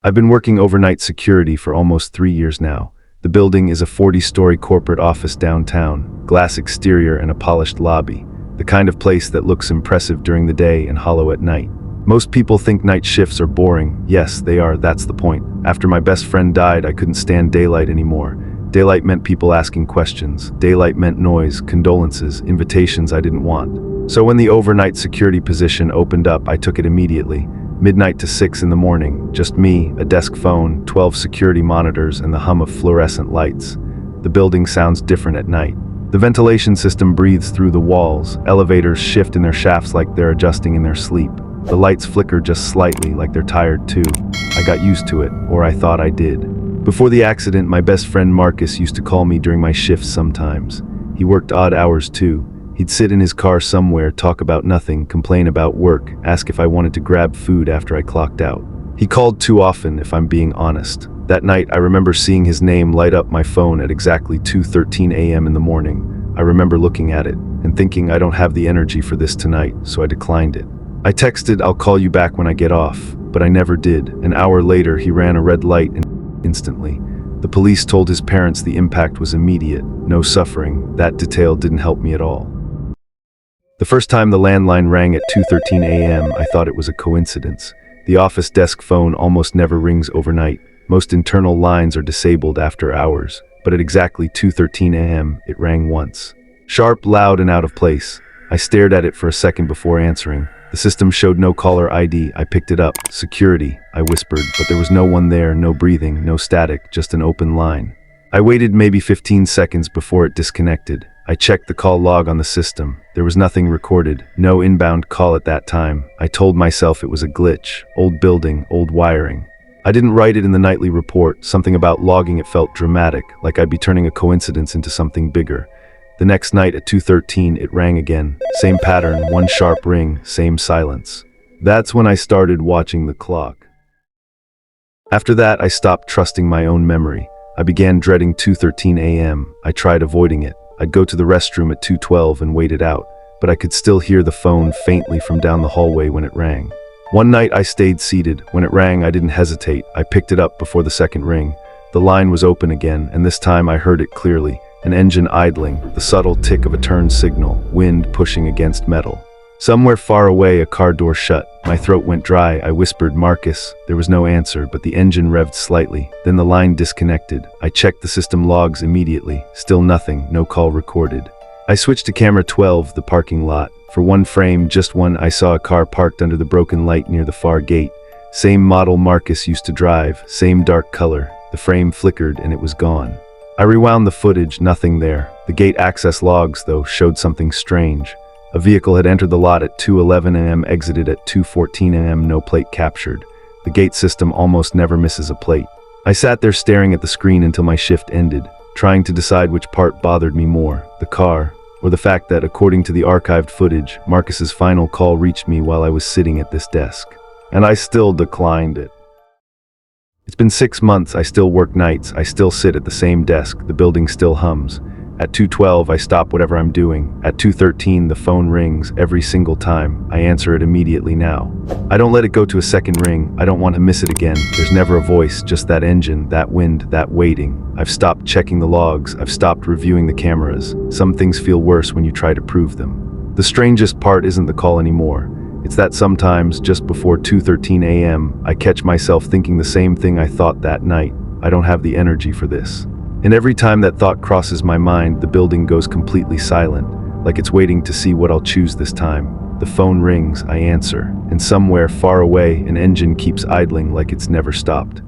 I've been working overnight security for almost 3 years now. The building is a 40-story corporate office downtown, glass exterior and a polished lobby, the kind of place that looks impressive during the day and hollow at night. Most people think night shifts are boring. Yes, they are, that's the point. After my best friend died, I couldn't stand daylight anymore. Daylight meant people asking questions. Daylight meant noise, condolences, invitations I didn't want. So when the overnight security position opened up, I took it immediately. Midnight to 6 in the morning, just me, a desk phone, 12 security monitors, and the hum of fluorescent lights. The building sounds different at night. The ventilation system breathes through the walls. Elevators shift in their shafts like they're adjusting in their sleep. The lights flicker just slightly, like they're tired too. I got used to it, or I thought I did. Before the accident, my best friend Marcus used to call me during my shifts sometimes. He worked odd hours too. He'd sit in his car somewhere, talk about nothing, complain about work, ask if I wanted to grab food after I clocked out. He called too often, if I'm being honest. That night, I remember seeing his name light up my phone at exactly 2:13 a.m. in the morning. I remember looking at it and thinking I don't have the energy for this tonight, so I declined it. I texted, "I'll call you back when I get off," but I never did. An hour later, he ran a red light and instantly. The police told his parents the impact was immediate, no suffering. That detail didn't help me at all. The first time the landline rang at 2:13 a.m., I thought it was a coincidence. The office desk phone almost never rings overnight. Most internal lines are disabled after hours, but at exactly 2:13 a.m., it rang once. Sharp, loud, and out of place. I stared at it for a second before answering. The system showed no caller ID. I picked it up. "Security," I whispered, but there was no one there, no breathing, no static, just an open line. I waited maybe 15 seconds before it disconnected. I checked the call log on the system. There was nothing recorded, no inbound call at that time. I told myself it was a glitch, old building, old wiring. I didn't write it in the nightly report. Something about logging it felt dramatic, like I'd be turning a coincidence into something bigger. The next night at 2:13, it rang again. Same pattern, one sharp ring, same silence. That's when I started watching the clock. After that, I stopped trusting my own memory. I began dreading 2:13 a.m. I tried avoiding it. I'd go to the restroom at 2:12 and wait it out, but I could still hear the phone faintly from down the hallway when it rang. One night I stayed seated. When it rang, I didn't hesitate. I picked it up before the second ring. The line was open again, and this time I heard it clearly. An engine idling, the subtle tick of a turn signal, wind pushing against metal. Somewhere far away, a car door shut. My throat went dry. I whispered, "Marcus." There was no answer, but the engine revved slightly. Then the line disconnected. I checked the system logs immediately. Still nothing, no call recorded. I switched to camera 12, the parking lot. For one frame, just one, I saw a car parked under the broken light near the far gate. Same model Marcus used to drive, same dark color. The frame flickered and it was gone. I rewound the footage, nothing there. The gate access logs, though, showed something strange. A vehicle had entered the lot at 2:11 a.m., exited at 2:14 a.m., no plate captured. The gate system almost never misses a plate. I sat there staring at the screen until my shift ended, trying to decide which part bothered me more, the car, or the fact that, according to the archived footage, Marcus's final call reached me while I was sitting at this desk. And I still declined it. It's been 6 months, I still work nights, I still sit at the same desk, the building still hums. At 2:12, I stop whatever I'm doing. At 2:13, the phone rings every single time. I answer it immediately now. I don't let it go to a second ring. I don't want to miss it again. There's never a voice, just that engine, that wind, that waiting. I've stopped checking the logs. I've stopped reviewing the cameras. Some things feel worse when you try to prove them. The strangest part isn't the call anymore. It's that sometimes, just before 2:13 a.m., I catch myself thinking the same thing I thought that night. I don't have the energy for this. And every time that thought crosses my mind, the building goes completely silent, like it's waiting to see what I'll choose this time. The phone rings, I answer, and somewhere far away, an engine keeps idling like it's never stopped.